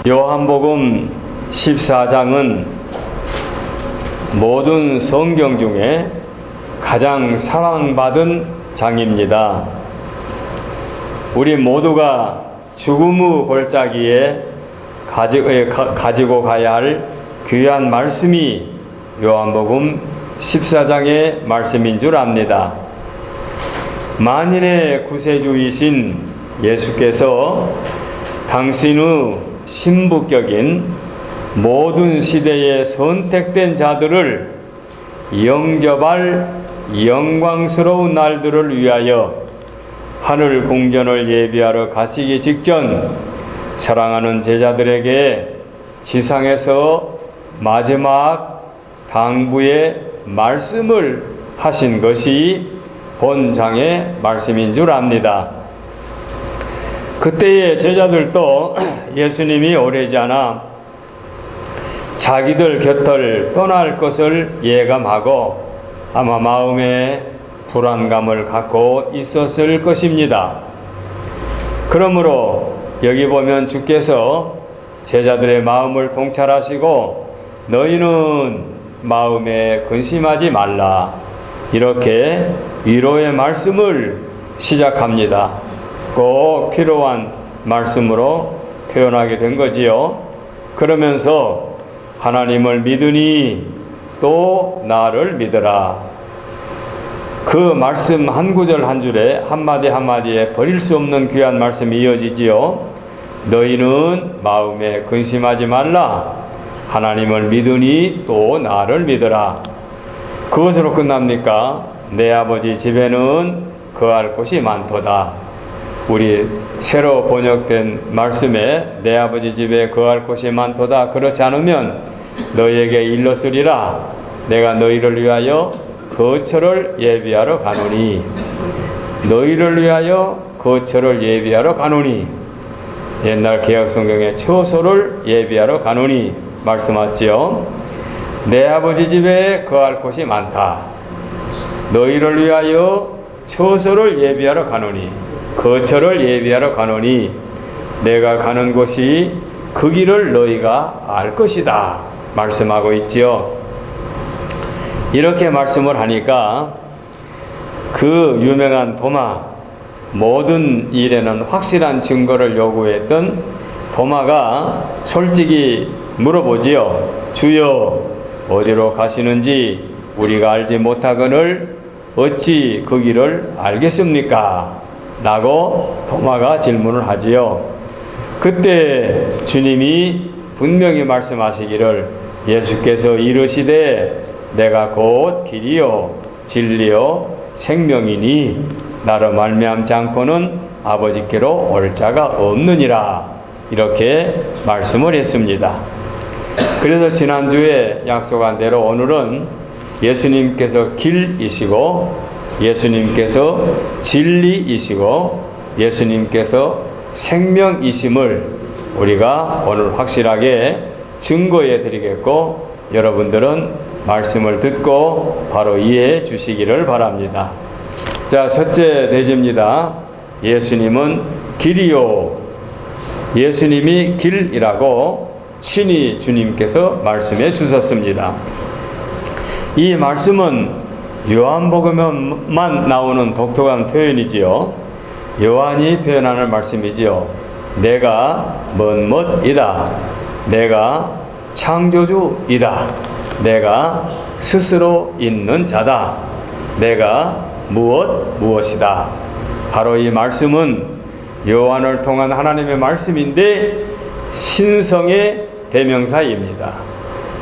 요한복음 14장은 모든 성경 중에 가장 사랑받은 장입니다. 우리 모두가 죽음의 골짜기에 가지고 가야 할 귀한 말씀이 요한복음 14장의 말씀인 줄 압니다. 만인의 구세주이신 예수께서 당신의 신부격인 모든 시대에 선택된 자들을 영접할 영광스러운 날들을 위하여 하늘 궁전을 예비하러 가시기 직전 사랑하는 제자들에게 지상에서 마지막 당부의 말씀을 하신 것이 본장의 말씀인 줄 압니다. 그때의 제자들도 예수님이 오래지 않아 자기들 곁을 떠날 것을 예감하고 아마 마음에 불안감을 갖고 있었을 것입니다. 그러므로 여기 보면 주께서 제자들의 마음을 통찰하시고 너희는 마음에 근심하지 말라 이렇게 위로의 말씀을 시작합니다. 꼭 필요한 말씀으로 표현하게 된 거지요. 그러면서 하나님을 믿으니 또 나를 믿으라. 그 말씀 한 구절 한 줄에 한마디 한마디에 버릴 수 없는 귀한 말씀이 이어지지요. 너희는 마음에 근심하지 말라. 하나님을 믿으니 또 나를 믿으라. 그것으로 끝납니까? 내 아버지 집에는 거할 곳이 많도다. 우리 새로 번역된 말씀에 내 아버지 집에 거할 곳이 많도다. 그렇지 않으면 너희에게 일렀으리라. 내가 너희를 위하여 거처를 예비하러 가노니. 너희를 위하여 거처를 예비하러 가노니. 옛날 개혁성경에 처소를 예비하러 가노니 말씀하지요. 내 아버지 집에 거할 곳이 많다. 너희를 위하여 처소를 예비하러 가노니. 거처를 예비하러 가노니 내가 가는 곳이 그 길을 너희가 알 것이다 말씀하고 있지요. 이렇게 말씀을 하니까 그 유명한 도마, 모든 일에는 확실한 증거를 요구했던 도마가 솔직히 물어보지요. 주여 어디로 가시는지 우리가 알지 못하거늘 어찌 그 길을 알겠습니까? 라고 도마가 질문을 하지요. 그때 주님이 분명히 말씀하시기를 예수께서 이르시되 내가 곧 길이요 진리요 생명이니 나로 말미암지 않고는 아버지께로 올 자가 없느니라 이렇게 말씀을 했습니다. 그래서 지난주에 약속한 대로 오늘은 예수님께서 길이시고 예수님께서 진리이시고 예수님께서 생명이심을 우리가 오늘 확실하게 증거해 드리겠고 여러분들은 말씀을 듣고 바로 이해해 주시기를 바랍니다. 자, 첫째 내집니다. 예수님은 길이요. 예수님이 길이라고 친히 주님께서 말씀해 주셨습니다. 이 말씀은 요한복음에만 나오는 독특한 표현이지요. 요한이 표현하는 말씀이지요. 내가 뭐뭐이다. 내가 창조주이다. 내가 스스로 있는 자다. 내가 무엇이다. 바로 이 말씀은 요한을 통한 하나님의 말씀인데 신성의 대명사입니다.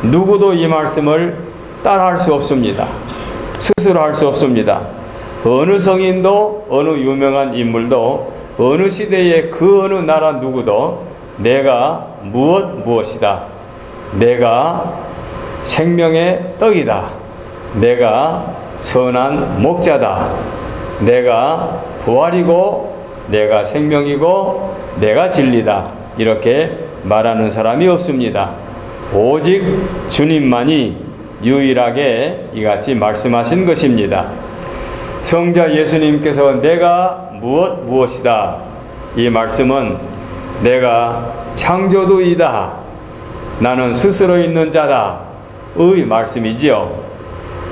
누구도 이 말씀을 따라할 수 없습니다. 스스로 할 수 없습니다. 어느 성인도 어느 유명한 인물도 어느 시대의 그 어느 나라 누구도 내가 무엇이다. 내가 생명의 떡이다. 내가 선한 목자다. 내가 부활이고 내가 생명이고 내가 진리다. 이렇게 말하는 사람이 없습니다. 오직 주님만이 유일하게 이같이 말씀하신 것입니다. 성자 예수님께서 내가 무엇이다. 이 말씀은 내가 창조주이다. 나는 스스로 있는 자다. 의 말씀이지요.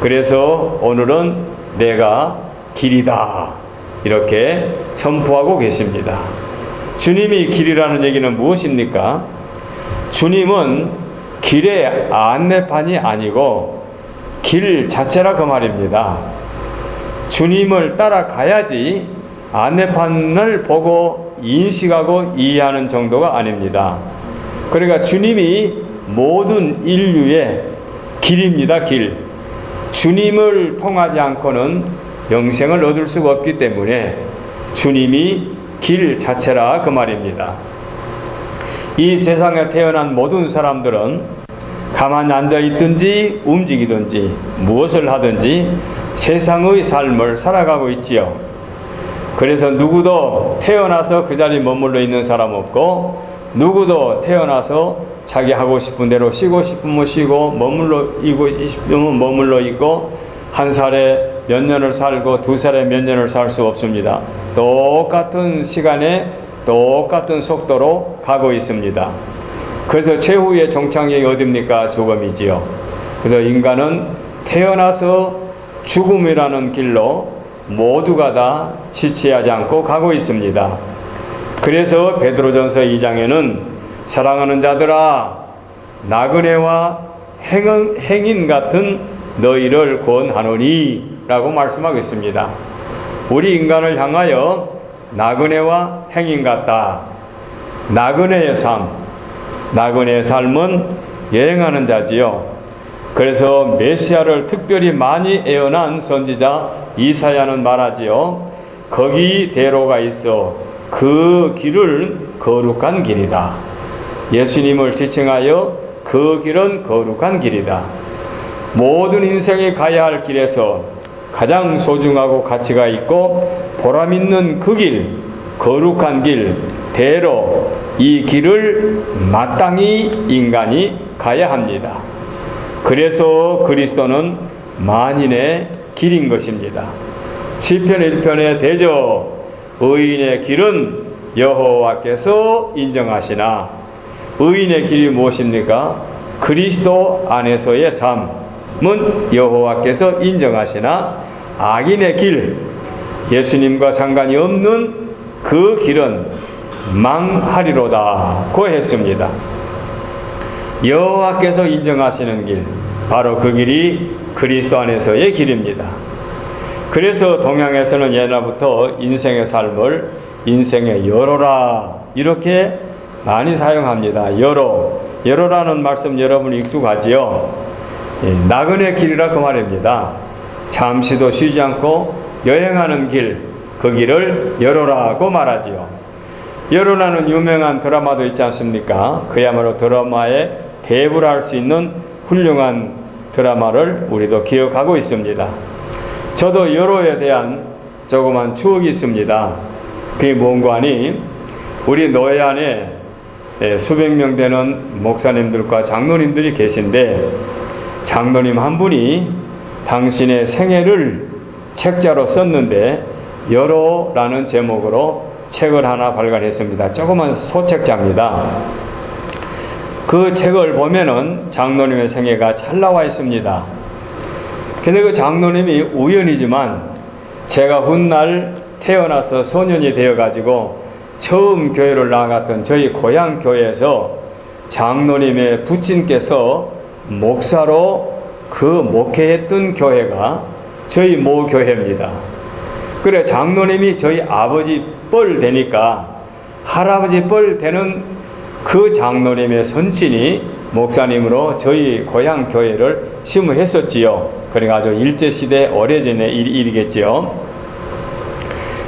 그래서 오늘은 내가 길이다. 이렇게 선포하고 계십니다. 주님이 길이라는 얘기는 무엇입니까? 주님은 길의 안내판이 아니고 길 자체라 그 말입니다. 주님을 따라가야지 안내판을 보고 인식하고 이해하는 정도가 아닙니다. 그러니까 주님이 모든 인류의 길입니다. 길. 주님을 통하지 않고는 영생을 얻을 수가 없기 때문에 주님이 길 자체라 그 말입니다. 이 세상에 태어난 모든 사람들은 가만히 앉아있든지 움직이든지 무엇을 하든지 세상의 삶을 살아가고 있지요. 그래서 누구도 태어나서 그 자리에 머물러 있는 사람 없고, 누구도 태어나서 자기 하고 싶은 대로 쉬고 싶으면 쉬고 머물러 있고 싶으면 머물러 있고, 한 살에 몇 년을 살고 두 살에 몇 년을 살 수 없습니다. 똑같은 시간에 똑같은 속도로 가고 있습니다. 그래서 최후의 종착역이 어디입니까? 죽음이지요. 그래서 인간은 태어나서 죽음이라는 길로 모두가 다 지체하지 않고 가고 있습니다. 그래서 베드로전서 2장에는 사랑하는 자들아, 나그네와 행인 같은 너희를 권하노니 라고 말씀하고 있습니다. 우리 인간을 향하여 나그네와 행인 같다. 나그네의 삶, 나그네의 삶은 여행하는 자지요. 그래서 메시아를 특별히 많이 애언한 선지자 이사야는 말하지요. 거기 대로가 있어 그 길은 거룩한 길이다. 예수님을 지칭하여 그 길은 거룩한 길이다. 모든 인생이 가야 할 길에서 가장 소중하고 가치가 있고 보람 있는 그 길, 거룩한 길, 대로, 이 길을 마땅히 인간이 가야 합니다. 그래서 그리스도는 만인의 길인 것입니다. 시편 1편에 대저 의인의 길은 여호와께서 인정하시나. 의인의 길이 무엇입니까? 그리스도 안에서의 삶은 여호와께서 인정하시나, 악인의 길, 예수님과 상관이 없는 그 길은 망하리로다고 했습니다. 여호와께서 인정하시는 길, 바로 그 길이 그리스도 안에서의 길입니다. 그래서 동양에서는 옛날부터 인생의 삶을 인생의 여로라 이렇게 많이 사용합니다. 여로라는 말씀 여러분 익숙하지요? 나그네 길이라 그 말입니다. 잠시도 쉬지 않고 여행하는 길, 그 길을 여로라고 말하지요. 여로라는 유명한 드라마도 있지 않습니까? 그야말로 드라마의 대부를 할 수 있는 훌륭한 드라마를 우리도 기억하고 있습니다. 저도 여로에 대한 조그만 추억이 있습니다. 그게 뭔가 하니, 우리 노예 안에 수백 명 되는 목사님들과 장로님들이 계신데, 장로님 한 분이 당신의 생애를 책자로 썼는데 여로라는 제목으로 책을 하나 발간했습니다. 조그만 소책자입니다. 그 책을 보면은 장로님의 생애가 잘 나와 있습니다. 근데 그 장로님이 우연이지만 제가 훗날 태어나서 소년이 되어가지고 처음 교회를 나갔던 저희 고향 교회에서 장로님의 부친께서 목사로 그 목회했던 교회가 저희 모 교회입니다. 그래 장로님이 저희 아버지 뻘 되니까 할아버지 뻘 되는 그 장로님의 선친이 목사님으로 저희 고향 교회를 심무했었지요. 그러니까 아주 일제시대 오래전의 일이겠지요.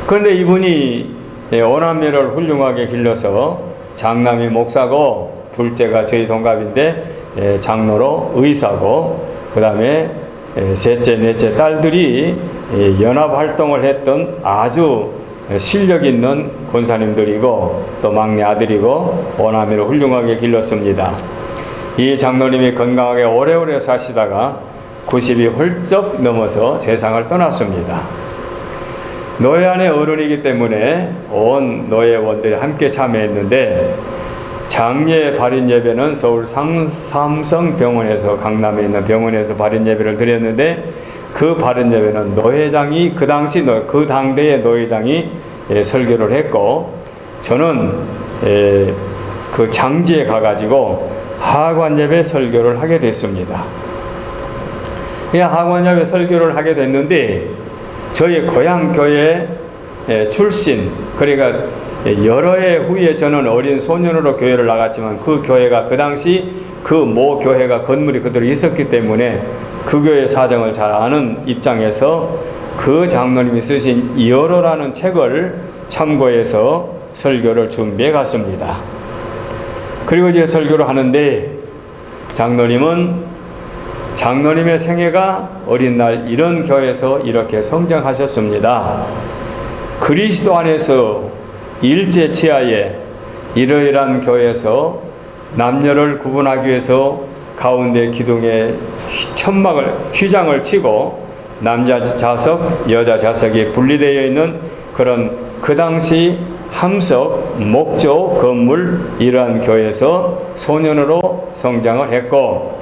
그런데 이분이 오남매를 훌륭하게 길러서 장남이 목사고 둘째가 저희 동갑인데 장로로 의사고, 그 다음에 셋째 넷째 딸들이 연합활동을 했던 아주 실력 있는 권사님들이고 또 막내 아들이고 오남매를 훌륭하게 길렀습니다. 이 장로님이 건강하게 오래오래 사시다가 90이 훌쩍 넘어서 세상을 떠났습니다. 노회 안의 어른이기 때문에 온 노회원들이 함께 참여했는데, 장례 발인 예배는 서울 삼성병원에서, 강남에 있는 병원에서 발인 예배를 드렸는데, 그 발인 예배는 노회장이, 그 당대의 노회장이 설교를 했고, 저는 그 장지에 가가지고 하관 예배 설교를 하게 됐습니다. 하관 예배 설교를 하게 됐는데, 저희 고향 교회 출신, 그러니까 여러 해 후에 저는 어린 소년으로 교회를 나갔지만, 그 교회가 그 당시 그 모 교회가 건물이 그대로 있었기 때문에 그 교회 사정을 잘 아는 입장에서 그 장로님이 쓰신 여로라는 책을 참고해서 설교를 준비해 갔습니다. 그리고 이제 설교를 하는데, 장로님의 생애가 어린 날 이런 교회에서 이렇게 성장하셨습니다. 그리스도 안에서 일제치하에 이러이러한 교회에서 남녀를 구분하기 위해서 가운데 기둥에 휘장을 치고 남자 좌석, 여자 좌석이 분리되어 있는 그런 그 당시 함석, 목조, 건물, 이러한 교회에서 소년으로 성장을 했고,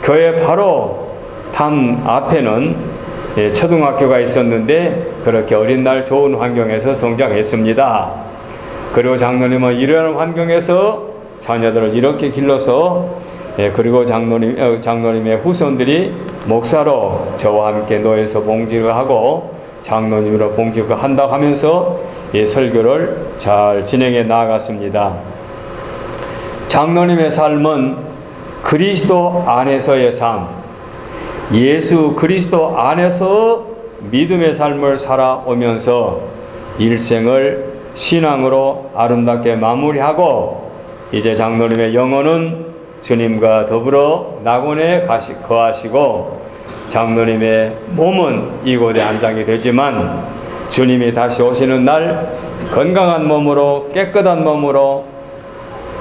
교회 바로 담 앞에는 초등학교가 있었는데, 그렇게 어린 날 좋은 환경에서 성장했습니다. 그리고 장로님은 이러한 환경에서 자녀들을 이렇게 길러서, 그리고 장로님의 후손들이 목사로 저와 함께 노예에서 봉직을 하고 장로님으로 봉직을 한다고 하면서 설교를 잘 진행해 나아갔습니다. 장로님의 삶은 그리스도 안에서의 삶, 예수 그리스도 안에서 믿음의 삶을 살아오면서 일생을 신앙으로 아름답게 마무리하고, 이제 장로님의 영혼은 주님과 더불어 낙원에 거하시고, 장로님의 몸은 이곳에 안장이 되지만 주님이 다시 오시는 날 건강한 몸으로, 깨끗한 몸으로,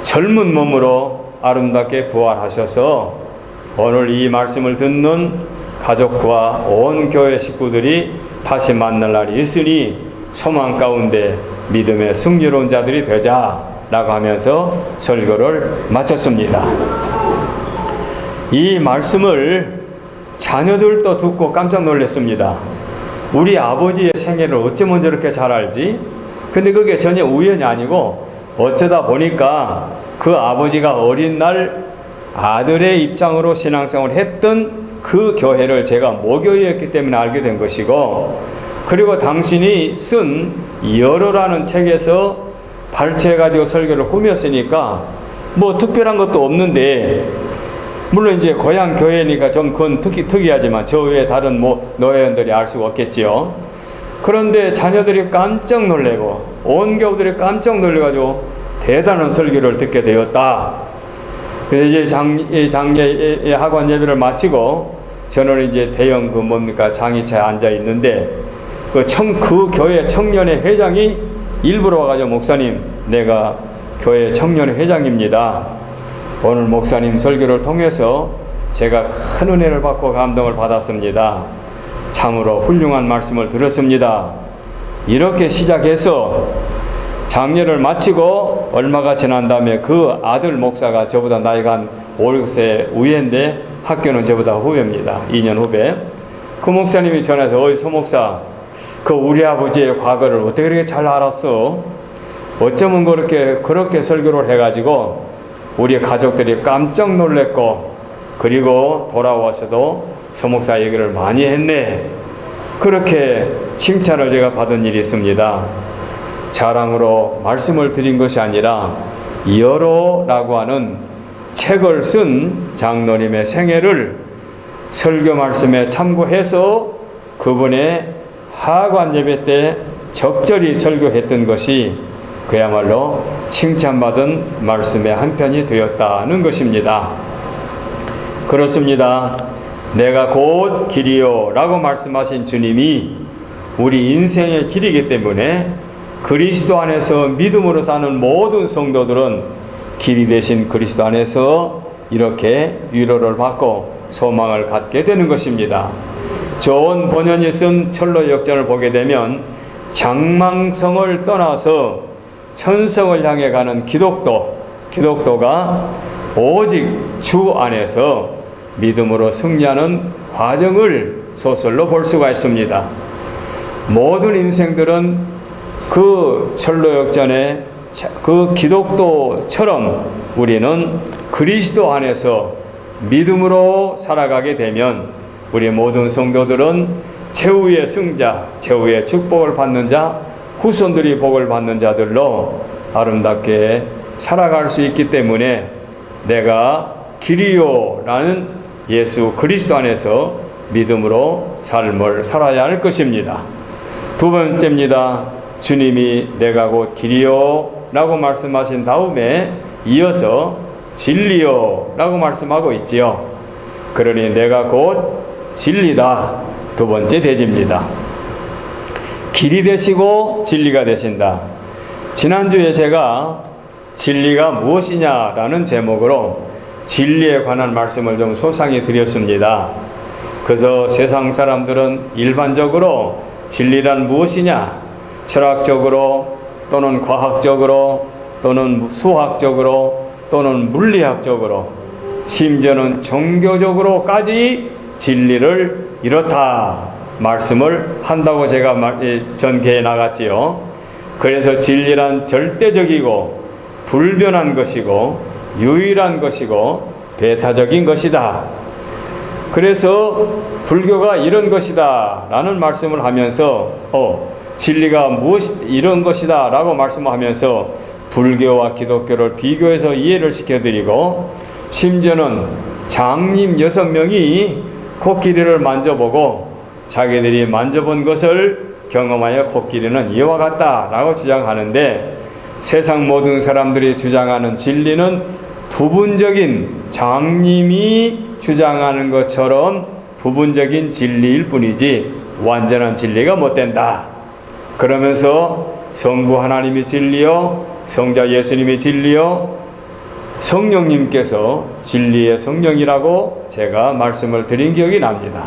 젊은 몸으로 아름답게 부활하셔서 오늘 이 말씀을 듣는 가족과 온 교회 식구들이 다시 만날 날이 있으니 소망 가운데 믿음의 승리로운 자들이 되자라고 하면서 설교를 마쳤습니다. 이 말씀을 자녀들도 듣고 깜짝 놀랐습니다. 우리 아버지의 생애를 어쩌면 저렇게 잘 알지? 근데 그게 전혀 우연이 아니고 어쩌다 보니까 그 아버지가 어린 날 아들의 입장으로 신앙생활을 했던 그 교회를 제가 모교였기 때문에 알게 된 것이고, 그리고 당신이 쓴 여로라는 책에서 발췌해가지고 설교를 꾸몄으니까 뭐 특별한 것도 없는데, 물론 이제 고향 교회니까 좀 그건 특이하지만 저 외에 다른 뭐 노회원들이 알 수가 없겠지요. 그런데 자녀들이 깜짝 놀래고 온 교우들이 깜짝 놀래가지고 대단한 설교를 듣게 되었다. 그래서 이제 장례 학원 예배를 마치고 저는 이제 대형 장의차에 앉아 있는데, 그 교회 청년회 회장이 일부러 와가지고, 목사님, 내가 교회 청년회 회장입니다. 오늘 목사님 설교를 통해서 제가 큰 은혜를 받고 감동을 받았습니다. 참으로 훌륭한 말씀을 들었습니다. 이렇게 시작해서 장례를 마치고 얼마가 지난 다음에 그 아들 목사가 저보다 나이가 한 5, 6세 위인데 학교는 저보다 후배입니다. 2년 후배. 그 목사님이 전화해서, 어이 소 목사, 그 우리 아버지의 과거를 어떻게 그렇게 잘 알았어? 어쩌면 그렇게 설교를 해가지고 우리 가족들이 깜짝 놀랬고, 그리고 돌아와서도 소 목사 얘기를 많이 했네. 그렇게 칭찬을 제가 받은 일이 있습니다. 자랑으로 말씀을 드린 것이 아니라 여로라고 하는 책을 쓴 장로님의 생애를 설교 말씀에 참고해서 그분의 하관 예배 때 적절히 설교했던 것이 그야말로 칭찬받은 말씀의 한 편이 되었다는 것입니다. 그렇습니다. 내가 곧 길이요 라고 말씀하신 주님이 우리 인생의 길이기 때문에 그리스도 안에서 믿음으로 사는 모든 성도들은 길이 되신 그리스도 안에서 이렇게 위로를 받고 소망을 갖게 되는 것입니다. 존 번연이 쓴 철로 역전을 보게 되면 장망성을 떠나서 천성을 향해 가는 기독도가 오직 주 안에서 믿음으로 승리하는 과정을 소설로 볼 수가 있습니다. 모든 인생들은 그 철로역전의 그 기독도처럼 우리는 그리스도 안에서 믿음으로 살아가게 되면 우리 모든 성도들은 최후의 승자, 최후의 축복을 받는 자, 후손들이 복을 받는 자들로 아름답게 살아갈 수 있기 때문에 내가 길이요라는 예수 그리스도 안에서 믿음으로 삶을 살아야 할 것입니다. 두 번째입니다. 주님이 내가 곧 길이요 라고 말씀하신 다음에 이어서 진리요 라고 말씀하고 있지요. 그러니 내가 곧 진리다. 두 번째 대지입니다. 길이 되시고 진리가 되신다. 지난주에 제가 진리가 무엇이냐라는 제목으로 진리에 관한 말씀을 좀 소상히 드렸습니다. 그래서 세상 사람들은 일반적으로 진리란 무엇이냐, 철학적으로 또는 과학적으로 또는 수학적으로 또는 물리학적으로 심지어는 종교적으로까지 진리를 이렇다 말씀을 한다고 제가 전개해 나갔지요. 그래서 진리란 절대적이고 불변한 것이고 유일한 것이고 배타적인 것이다. 그래서 불교가 이런 것이다 라는 말씀을 하면서 진리가 이런 것이다 라고 말씀하면서 불교와 기독교를 비교해서 이해를 시켜드리고 심지어는 장님 6명이 코끼리를 만져보고 자기들이 만져본 것을 경험하여 코끼리는 이와 같다 라고 주장하는데 세상 모든 사람들이 주장하는 진리는 부분적인 장님이 주장하는 것처럼 부분적인 진리일 뿐이지 완전한 진리가 못 된다. 그러면서 성부 하나님이 진리요, 성자 예수님이 진리요, 성령님께서 진리의 성령이라고 제가 말씀을 드린 기억이 납니다.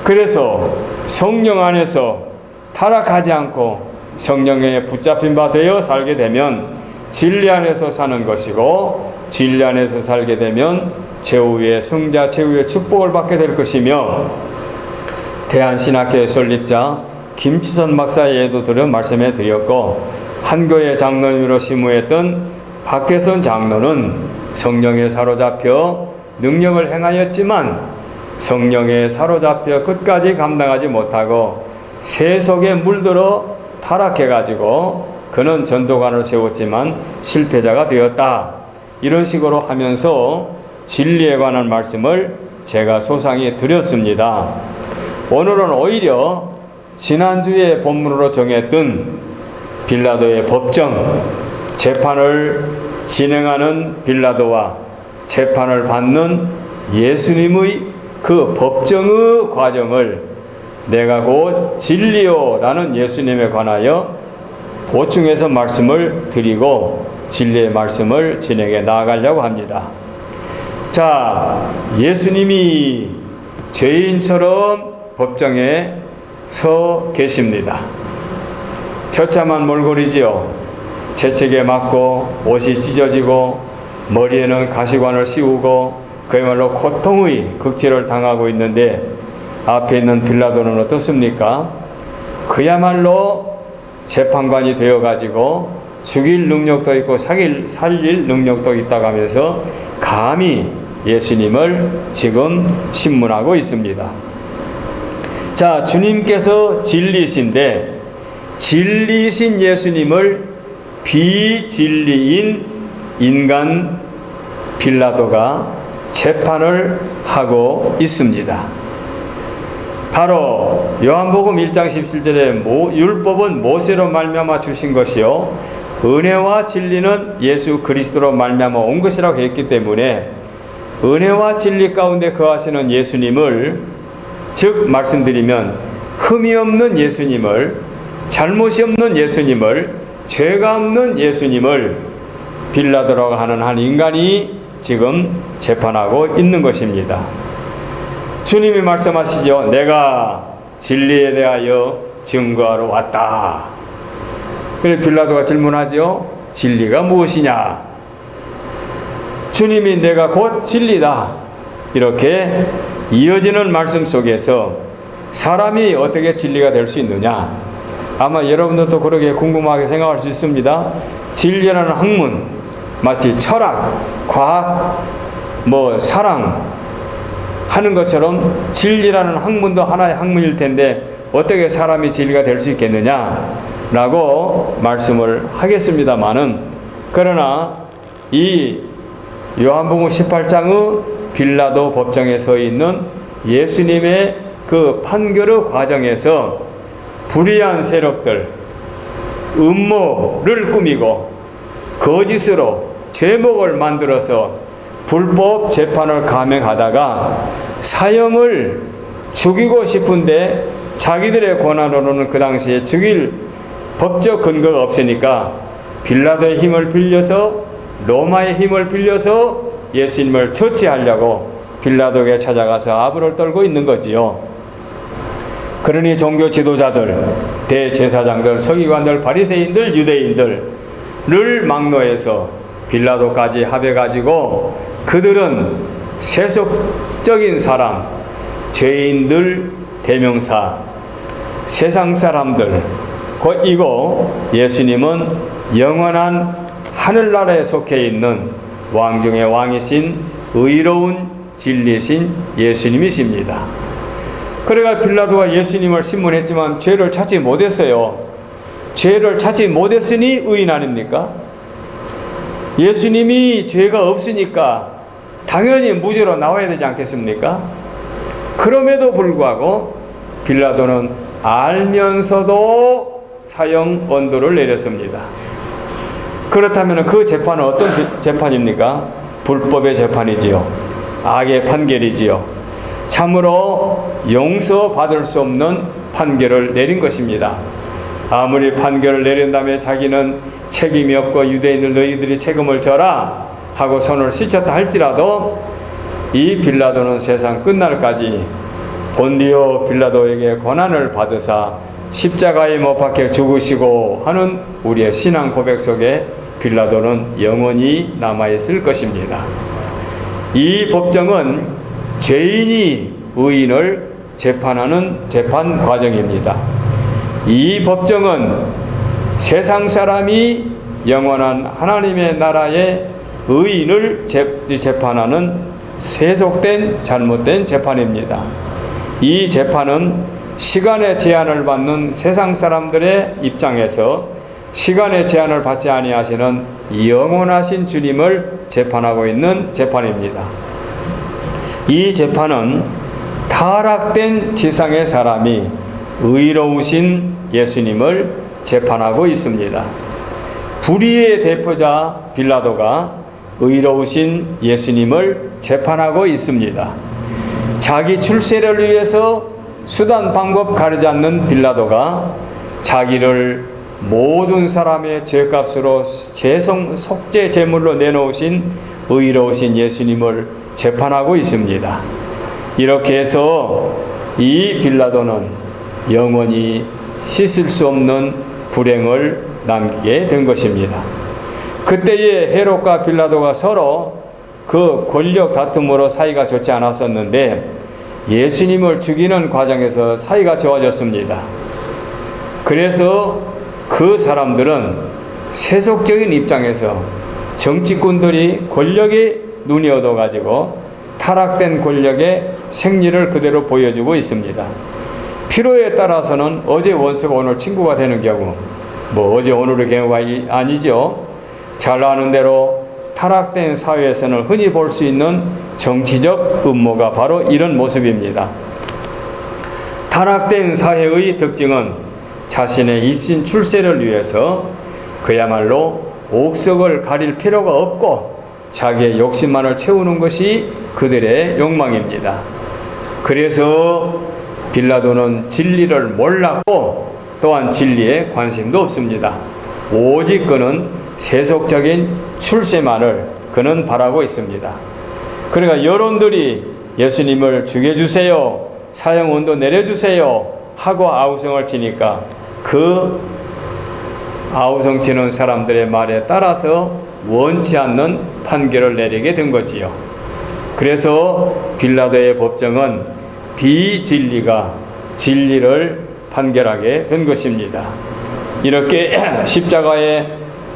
그래서 성령 안에서 타락하지 않고 성령에 붙잡힌 바 되어 살게 되면 진리 안에서 사는 것이고 진리 안에서 살게 되면 최후의 성자, 최후의 축복을 받게 될 것이며 대한신학회 설립자 김치선 박사에도 들어 말씀해 드렸고 한교회 장로님으로 심우했던 박혜선 장로는 성령에 사로잡혀 능력을 행하였지만 성령에 사로잡혀 끝까지 감당하지 못하고 새 속에 물들어 타락해가지고 그는 전도관을 세웠지만 실패자가 되었다. 이런 식으로 하면서 진리에 관한 말씀을 제가 소상히 드렸습니다. 오늘은 오히려 지난주에 본문으로 정했던 빌라도의 법정, 재판을 진행하는 빌라도와 재판을 받는 예수님의 그 법정의 과정을 내가 곧 진리요라는 예수님에 관하여 보충해서 말씀을 드리고 진리의 말씀을 진행해 나아가려고 합니다. 자, 예수님이 죄인처럼 법정에 서 계십니다. 처참한 몰골이지요. 채찍에 맞고 옷이 찢어지고 머리에는 가시관을 씌우고 그야말로 고통의 극치를 당하고 있는데 앞에 있는 빌라도는 어떻습니까? 그야말로 재판관이 되어가지고 죽일 능력도 있고 살릴 능력도 있다고 하면서 감히 예수님을 지금 신문하고 있습니다. 자, 주님께서 진리이신데 진리이신 예수님을 비진리인 인간 빌라도가 재판을 하고 있습니다. 바로 요한복음 1장 17절에 율법은 모세로 말미암아 주신 것이요 은혜와 진리는 예수 그리스도로 말미암아 온 것이라고 했기 때문에 은혜와 진리 가운데 거하시는 예수님을, 즉 말씀드리면 흠이 없는 예수님을, 잘못이 없는 예수님을, 죄가 없는 예수님을 빌라도라고 하는 한 인간이 지금 재판하고 있는 것입니다. 주님이 말씀하시죠. 내가 진리에 대하여 증거하러 왔다. 그래서 빌라도가 질문하죠. 진리가 무엇이냐? 주님이 내가 곧 진리다. 이렇게 이어지는 말씀 속에서 사람이 어떻게 진리가 될 수 있느냐? 아마 여러분들도 그렇게 궁금하게 생각할 수 있습니다. 진리라는 학문, 마치 철학, 과학, 사랑 하는 것처럼 진리라는 학문도 하나의 학문일 텐데 어떻게 사람이 진리가 될 수 있겠느냐라고 말씀을 하겠습니다마는, 그러나 이 요한복음 18장의 빌라도 법정에 서 있는 예수님의 그 판결의 과정에서 불의한 세력들, 음모를 꾸미고 거짓으로 제목을 만들어서 불법 재판을 감행하다가 사형을 죽이고 싶은데 자기들의 권한으로는 그 당시에 죽일 법적 근거가 없으니까 빌라도의 힘을 빌려서, 로마의 힘을 빌려서 예수님을 처치하려고 빌라도에게 찾아가서 아부를 떨고 있는 거지요. 그러니 종교 지도자들, 대제사장들, 서기관들, 바리새인들, 유대인들을 막론해서 빌라도까지 합해가지고 그들은 세속적인 사람, 죄인들 대명사, 세상 사람들, 이고 예수님은 영원한 하늘나라에 속해 있는 왕 중의 왕이신 의로운 진리신 예수님이십니다. 그래가 빌라도가 예수님을 신문했지만 죄를 찾지 못했어요. 죄를 찾지 못했으니 의인 아닙니까? 예수님이 죄가 없으니까 당연히 무죄로 나와야 되지 않겠습니까? 그럼에도 불구하고 빌라도는 알면서도 사형 언도를 내렸습니다. 그렇다면 그 재판은 어떤 재판입니까? 불법의 재판이지요. 악의 판결이지요. 참으로 용서받을 수 없는 판결을 내린 것입니다. 아무리 판결을 내린 다음에 자기는 책임이 없고 유대인들 너희들이 책임을 져라 하고 손을 씻었다 할지라도 이 빌라도는 세상 끝날까지 본디오 빌라도에게 고난을 받으사 십자가에 못 박혀 죽으시고 하는 우리의 신앙 고백 속에 빌라도는 영원히 남아있을 것입니다. 이 법정은 죄인이 의인을 재판하는 재판 과정입니다. 이 법정은 세상 사람이 영원한 하나님의 나라의 의인을 재판하는 세속된 잘못된 재판입니다. 이 재판은 시간의 제한을 받는 세상 사람들의 입장에서 시간의 제한을 받지 아니하시는 영원하신 주님을 재판하고 있는 재판입니다. 이 재판은 타락된 지상의 사람이 의로우신 예수님을 재판하고 있습니다. 불의의 대표자 빌라도가 의로우신 예수님을 재판하고 있습니다. 자기 출세를 위해서 수단 방법 가리지 않는 빌라도가 자기를 모든 사람의 죄값으로 속죄 제물로 내놓으신 의로우신 예수님을 재판하고 있습니다. 이렇게 해서 이 빌라도는 영원히 씻을 수 없는 불행을 남기게 된 것입니다. 그때의 헤롯과 빌라도가 서로 그 권력 다툼으로 사이가 좋지 않았었는데 예수님을 죽이는 과정에서 사이가 좋아졌습니다. 그래서 그 사람들은 세속적인 입장에서 정치꾼들이 권력에 눈이 얻어가지고 타락된 권력의 생리를 그대로 보여주고 있습니다. 필요에 따라서는 어제 원수가 오늘 친구가 되는 경우, 어제 오늘의 경우가 아니죠. 잘 아는 대로 타락된 사회에서는 흔히 볼 수 있는 정치적 음모가 바로 이런 모습입니다. 타락된 사회의 특징은 자신의 입신 출세를 위해서 그야말로 옥석을 가릴 필요가 없고 자기의 욕심만을 채우는 것이 그들의 욕망입니다. 그래서 빌라도는 진리를 몰랐고 또한 진리에 관심도 없습니다. 오직 그는 세속적인 출세만을 그는 바라고 있습니다. 그러니까 여론들이 예수님을 죽여주세요, 사형 언도 내려주세요 하고 아우성을 치니까 그 아우성 치는 사람들의 말에 따라서 원치 않는 판결을 내리게 된 거지요. 그래서 빌라도의 법정은 비진리가 진리를 판결하게 된 것입니다. 이렇게 십자가의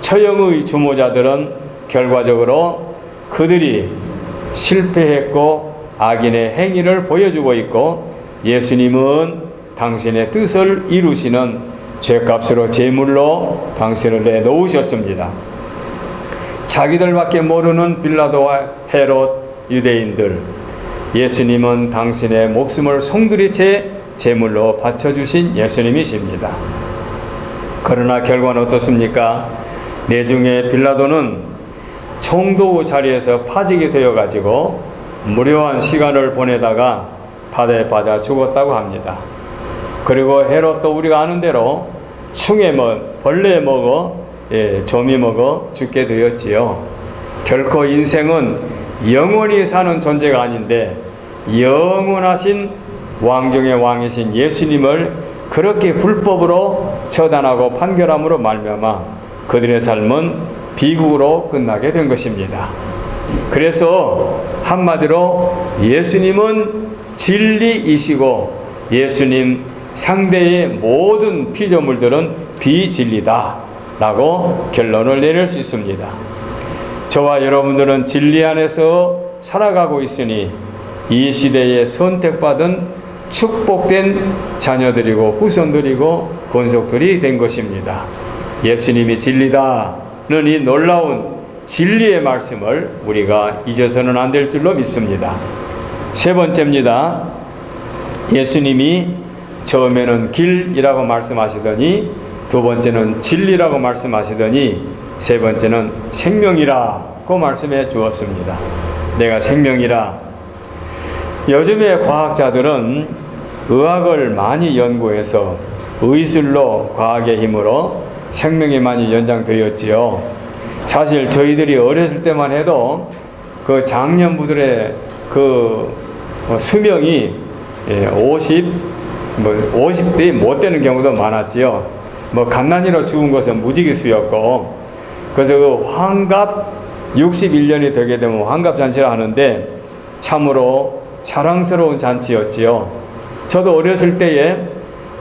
처형의 주모자들은 결과적으로 그들이 실패했고 악인의 행위를 보여주고 있고, 예수님은 당신의 뜻을 이루시는 죄값으로 제물로 당신을 내놓으셨습니다. 자기들밖에 모르는 빌라도와 헤롯, 유대인들, 예수님은 당신의 목숨을 송두리째 제물로 바쳐주신 예수님이십니다. 그러나 결과는 어떻습니까? 내중에 빌라도는 총독 자리에서 파직이 되어가지고 무료한 시간을 보내다가 바다에 빠져 죽었다고 합니다. 그리고 헤롯도 우리가 아는 대로 충에 벌레에 먹어, 좀이 먹어 죽게 되었지요. 결코 인생은 영원히 사는 존재가 아닌데, 영원하신 왕중의 왕이신 예수님을 그렇게 불법으로 처단하고 판결함으로 말미암아 그들의 삶은 비극으로 끝나게 된 것입니다. 그래서 한마디로 예수님은 진리이시고 예수님 상대의 모든 피조물들은 비진리다 라고 결론을 내릴 수 있습니다. 저와 여러분들은 진리 안에서 살아가고 있으니 이 시대에 선택받은 축복된 자녀들이고 후손들이고 권속들이 된 것입니다. 예수님이 진리다는 이 놀라운 진리의 말씀을 우리가 잊어서는 안 될 줄로 믿습니다. 세 번째입니다. 예수님이 처음에는 길이라고 말씀하시더니, 두 번째는 진리라고 말씀하시더니, 세 번째는 생명이라고 말씀해 주었습니다. 내가 생명이라. 요즘의 과학자들은 의학을 많이 연구해서 의술로, 과학의 힘으로 생명이 많이 연장되었지요. 사실 저희들이 어렸을 때만 해도 그 장년부들의 그 수명이 50대 못 되는 경우도 많았지요. 갓난이로 죽은 것은 무지기수였고, 그래서 그 환갑 61년이 되게 되면 환갑잔치를 하는데 참으로 자랑스러운 잔치였지요. 저도 어렸을 때에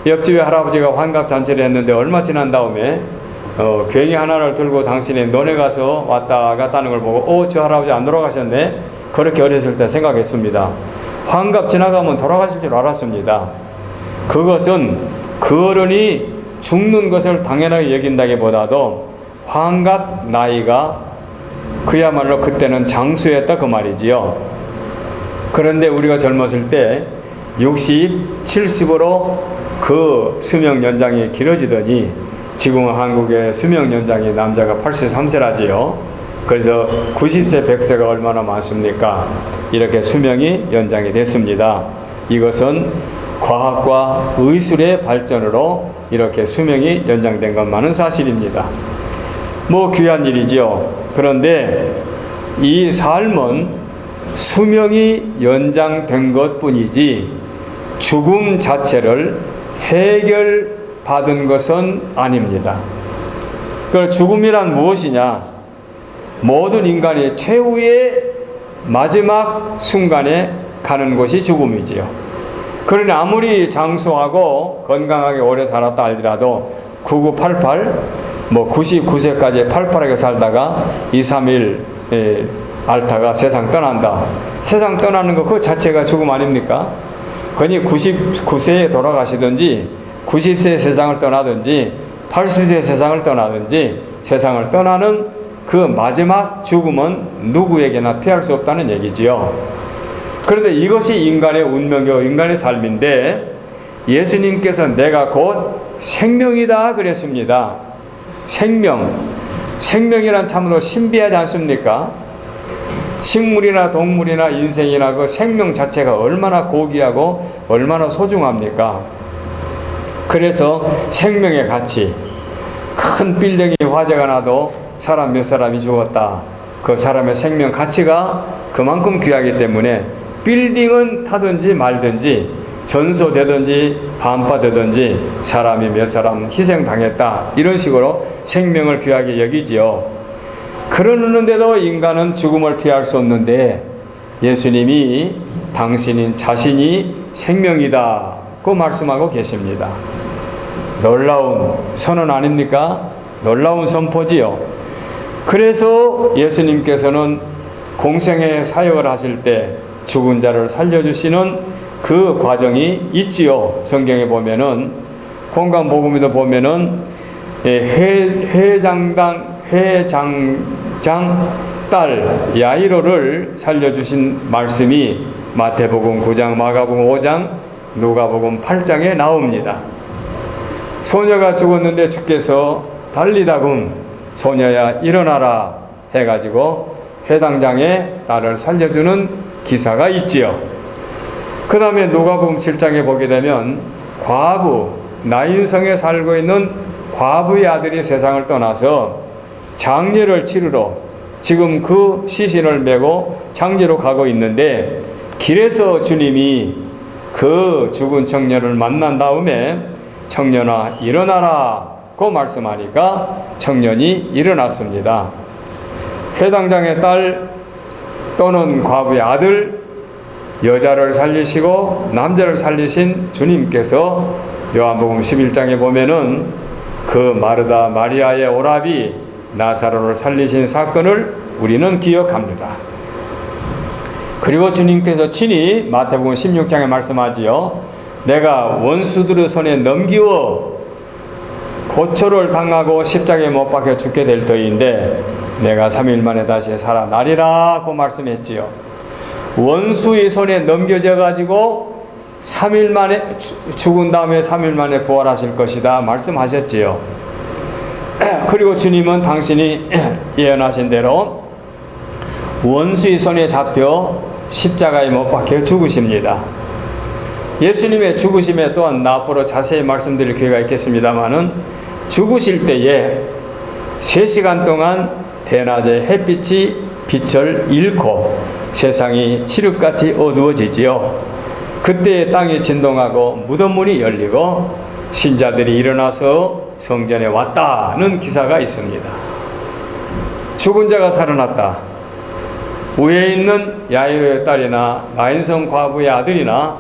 옆집에 할아버지가 환갑잔치를 했는데 얼마 지난 다음에 괜히 하나를 들고 당신이 논에 가서 왔다 갔다 하는 걸 보고 저 할아버지 안 돌아가셨네? 그렇게 어렸을 때 생각했습니다. 환갑 지나가면 돌아가실 줄 알았습니다. 그것은 그 어른이 죽는 것을 당연하게 여긴다기보다도 환갑 나이가 그야말로 그때는 장수였다 그 말이지요. 그런데 우리가 젊었을 때 60, 70으로 그 수명 연장이 길어지더니 지금은 한국의 수명 연장이 남자가 83세라지요. 그래서 90세, 100세가 얼마나 많습니까? 이렇게 수명이 연장이 됐습니다. 이것은 과학과 의술의 발전으로 이렇게 수명이 연장된 것만은 사실입니다. 귀한 일이지요. 그런데 이 삶은 수명이 연장된 것뿐이지 죽음 자체를 해결받은 것은 아닙니다. 그 죽음이란 무엇이냐? 모든 인간이 최후의 마지막 순간에 가는 곳이 죽음이지요. 그러니 아무리 장수하고 건강하게 오래 살았다 할지라도 9988, 99세까지 팔팔하게 살다가 2, 3일 앓다가 세상 떠난다. 세상 떠나는 것 그 자체가 죽음 아닙니까? 그니 99세에 돌아가시든지 90세에 세상을 떠나든지 80세에 세상을 떠나든지 세상을 떠나는 그 마지막 죽음은 누구에게나 피할 수 없다는 얘기지요. 그런데 이것이 인간의 운명이요 인간의 삶인데 예수님께서 내가 곧 생명이다 그랬습니다. 생명이란 참으로 신비하지 않습니까? 식물이나 동물이나 인생이나 그 생명 자체가 얼마나 고귀하고 얼마나 소중합니까? 그래서 생명의 가치, 큰 빌딩이 화재가 나도 사람 몇 사람이 죽었다. 그 사람의 생명 가치가 그만큼 귀하기 때문에 빌딩은 타든지 말든지 전소되든지 반파되든지 사람이 몇 사람 희생당했다, 이런 식으로 생명을 귀하게 여기지요. 그러는데도 인간은 죽음을 피할 수 없는데 예수님이 당신인 자신이 생명이다고 말씀하고 계십니다. 놀라운 선언 아닙니까? 놀라운 선포지요. 그래서 예수님께서는 공생의 사역을 하실 때 죽은 자를 살려주시는 그 과정이 있지요. 성경에 보면은, 공관복음에도 보면은 회장장 딸 야이로를 살려주신 말씀이 마태복음 9장, 마가복음 5장, 누가복음 8장에 나옵니다. 소녀가 죽었는데 주께서 달리다금 소녀야 일어나라 해가지고 회당장의 딸을 살려주는 기사가 있지요. 그 다음에 누가복음 7장에 보게 되면 과부, 나인성에 살고 있는 과부의 아들이 세상을 떠나서 장례를 치르러 지금 그 시신을 메고 장지로 가고 있는데, 길에서 주님이 그 죽은 청년을 만난 다음에 청년아 일어나라고 말씀하니까 청년이 일어났습니다. 회당장의 딸 또는 과부의 아들, 여자를 살리시고 남자를 살리신 주님께서 요한복음 11장에 보면은 그 마르다 마리아의 오라비 나사로를 살리신 사건을 우리는 기억합니다. 그리고 주님께서 친히 마태복음 16장에 말씀하지요. 내가 원수들의 손에 넘기워 고초를 당하고 십자가에 못 박혀 죽게 될 터인데 내가 3일 만에 다시 살아나리라고 말씀했지요. 원수의 손에 넘겨져 가지고 3일 만에 죽은 다음에 3일 만에 부활하실 것이다 말씀하셨지요. 그리고 주님은 당신이 예언하신 대로 원수의 손에 잡혀 십자가에 못 박혀 죽으십니다. 예수님의 죽으심에 또한 앞으로 자세히 말씀드릴 기회가 있겠습니다마는, 죽으실 때에 3시간 동안 대낮에 햇빛이 빛을 잃고 세상이 칠흑같이 어두워지지요. 그때 땅이 진동하고 무덤 문이 열리고 신자들이 일어나서 성전에 왔다는 기사가 있습니다. 죽은 자가 살아났다. 위에 있는 야이로의 딸이나 나인성 과부의 아들이나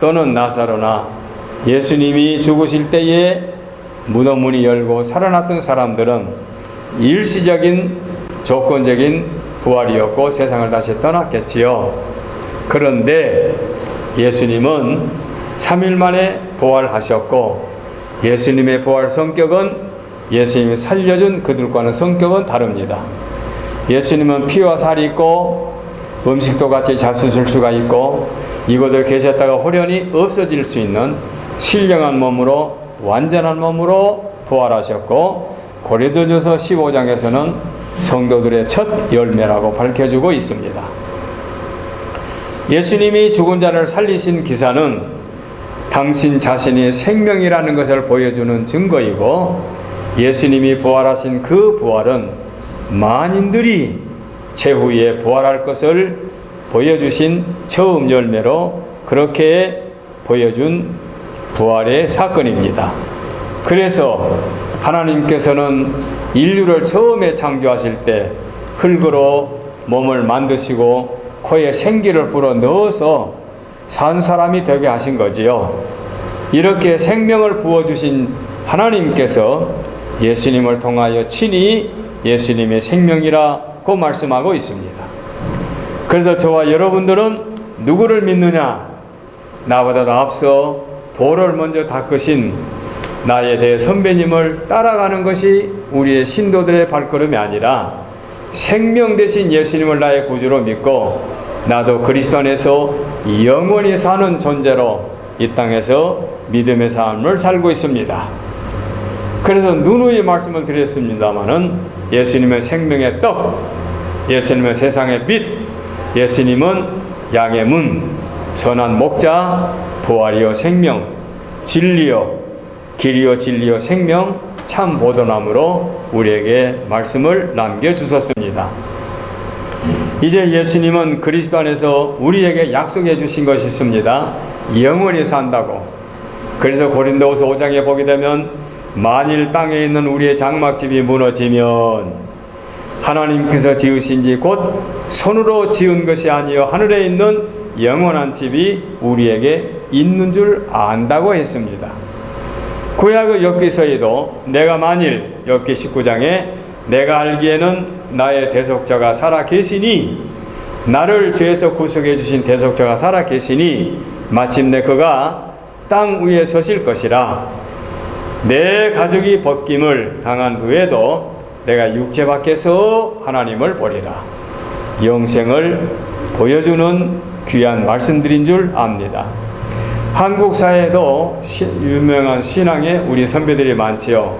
또는 나사로나 예수님이 죽으실 때에 무덤 문이 열고 살아났던 사람들은 일시적인 조건적인 부활이었고 세상을 다시 떠났겠지요. 그런데 예수님은 3일 만에 부활하셨고, 예수님의 부활 성격은 예수님이 살려준 그들과는 성격은 다릅니다. 예수님은 피와 살이 있고 음식도 같이 잡수실 수가 있고 이곳에 계셨다가 호련히 없어질 수 있는 신령한 몸으로, 완전한 몸으로 부활하셨고, 고린도전서 15장에서는 성도들의 첫 열매라고 밝혀주고 있습니다. 예수님이 죽은 자를 살리신 기사는 당신 자신이 생명이라는 것을 보여주는 증거이고, 예수님이 부활하신 그 부활은 만인들이 최후에 부활할 것을 보여주신 처음 열매로 그렇게 보여준 부활의 사건입니다. 그래서 하나님께서는 인류를 처음에 창조하실 때 흙으로 몸을 만드시고 코에 생기를 불어 넣어서 산 사람이 되게 하신 거지요. 이렇게 생명을 부어주신 하나님께서 예수님을 통하여 친히 예수님의 생명이라고 말씀하고 있습니다. 그래서 저와 여러분들은 누구를 믿느냐? 나보다 앞서 돌을 먼저 닦으신 나에 대해 선배님을 따라가는 것이 우리의 신도들의 발걸음이 아니라 생명 대신 예수님을 나의 구주로 믿고 나도 그리스도 안에서 영원히 사는 존재로 이 땅에서 믿음의 삶을 살고 있습니다. 그래서 누누이 말씀을 드렸습니다마는 예수님은 생명의 떡, 예수님은 세상의 빛, 예수님은 양의 문, 선한 목자, 부활이요 생명, 진리요 길이요 진리요 생명, 참 보도나무로 우리에게 말씀을 남겨주셨습니다. 이제 예수님은 그리스도 안에서 우리에게 약속해 주신 것이 있습니다. 영원히 산다고. 그래서 고린도후서 5장에 보게 되면 만일 땅에 있는 우리의 장막집이 무너지면 하나님께서 지으신 지 곧 손으로 지은 것이 아니요 하늘에 있는 영원한 집이 우리에게 있는 줄 안다고 했습니다. 구약의 욥기서에도 내가 만일 욥기 19장에 내가 알기에는 나의 대속자가 살아 계시니 나를 죄에서 구속해 주신 대속자가 살아 계시니 마침내 그가 땅 위에 서실 것이라. 내 가족이 벗김을 당한 후에도 내가 육체 밖에서 하나님을 보리라. 영생을 보여주는 귀한 말씀들인 줄 압니다. 한국 사회에도 유명한 신앙의 우리 선배들이 많지요.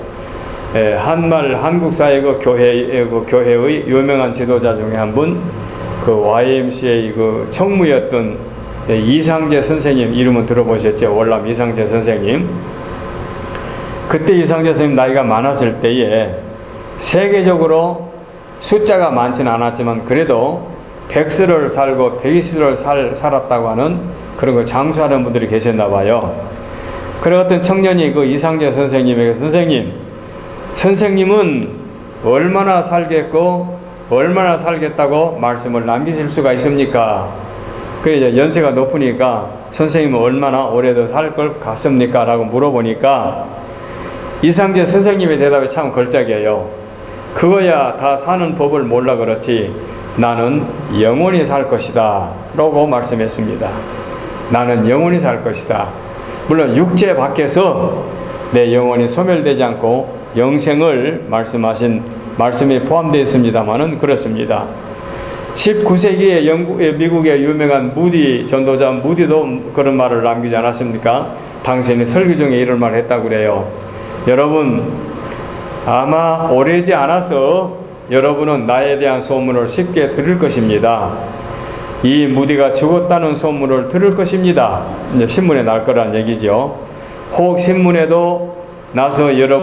한국 사회 교회의 유명한 지도자 중에 한 분, 그 YMCA 그 총무였던 이상재 선생님 이름은 들어보셨죠? 월남 이상재 선생님. 그때 이상재 선생님 나이가 많았을 때에 세계적으로 숫자가 많지는 않았지만 그래도 100세를 살고 120세를 살았다고 하는 그런 거 장수하는 분들이 계셨나 봐요. 그래 어떤 청년이 그 이상재 선생님에게 선생님은 얼마나 살겠고 얼마나 살겠다고 말씀을 남기실 수가 있습니까? 그래 연세가 높으니까 선생님은 얼마나 오래 더 살 것 같습니까? 라고 물어보니까 이상재 선생님의 대답이 참 걸작이에요. 그거야 다 사는 법을 몰라 그렇지 나는 영원히 살 것이다 라고 말씀했습니다. 나는 영원히 살 것이다. 물론 육체 밖에서 내 영혼이 소멸되지 않고 영생을 말씀하신 말씀이 포함되어 있습니다만은 그렇습니다. 19세기에 미국의 유명한 무디 전도자 무디도 그런 말을 남기지 않았습니까? 당신이 설교 중에 이런 말을 했다고 그래요. 여러분 아마 오래지 않아서 여러분은 나에 대한 소문을 쉽게 들을 것입니다. 이 무디가 죽었다는 소문을 들을 것입니다. 이제 신문에 날 거란 얘기죠. 혹 신문에도 나서 여러분